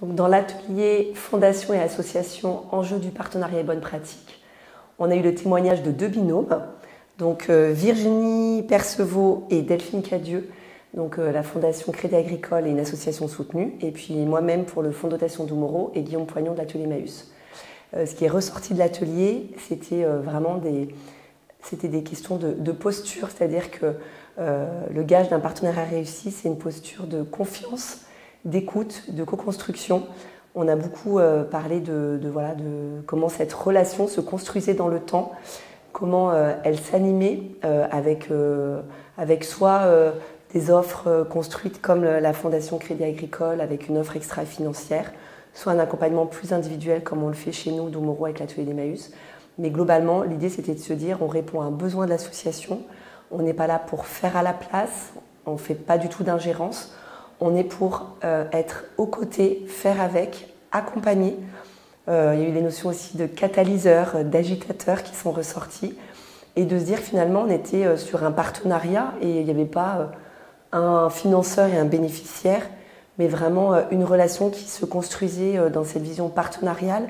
Donc, dans l'atelier Fondation et association Enjeux du partenariat et bonnes pratiques, on a eu le témoignage de 2 binômes, donc Virginie Percevaux et Delphine Cadieux, donc la Fondation Crédit Agricole et une association soutenue, et puis moi-même pour le Fonds dotation Doumoreau et Guillaume Poignon de l'atelier Maüs. Ce qui est ressorti de l'atelier, c'était vraiment des questions de posture, c'est-à-dire que le gage d'un partenariat réussi, c'est une posture de confiance, d'écoute, de co-construction. On a beaucoup parlé de comment cette relation se construisait dans le temps, comment elle s'animait avec soit des offres construites comme la Fondation Crédit Agricole avec une offre extra-financière, soit un accompagnement plus individuel comme on le fait chez nous, Doumoreau, avec l'atelier des Maüs. Mais globalement, l'idée c'était de se dire on répond à un besoin de l'association, on n'est pas là pour faire à la place, on ne fait pas du tout d'ingérence, on est pour être aux côtés, faire avec, accompagner. Il y a eu les notions aussi de catalyseur, d'agitateur qui sont ressorties, et de se dire finalement on était sur un partenariat et il n'y avait pas un financeur et un bénéficiaire, mais vraiment une relation qui se construisait dans cette vision partenariale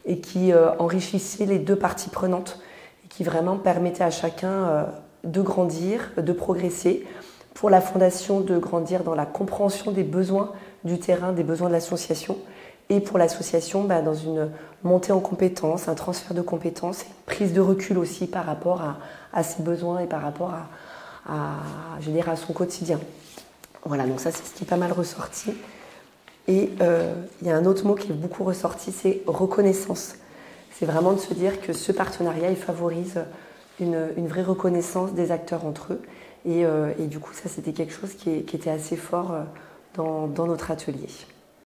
et qui enrichissait les 2 parties prenantes et qui vraiment permettait à chacun de grandir, de progresser. Pour la Fondation, de grandir dans la compréhension des besoins du terrain, des besoins de l'association, et pour l'association, dans une montée en compétences, un transfert de compétences, une prise de recul aussi par rapport à ses besoins et par rapport à son quotidien. Voilà, donc ça c'est ce qui est pas mal ressorti. Et il y a un autre mot qui est beaucoup ressorti, c'est reconnaissance. C'est vraiment de se dire que ce partenariat, il favorise une vraie reconnaissance des acteurs entre eux. Et du coup, ça c'était quelque chose qui était assez fort dans notre atelier.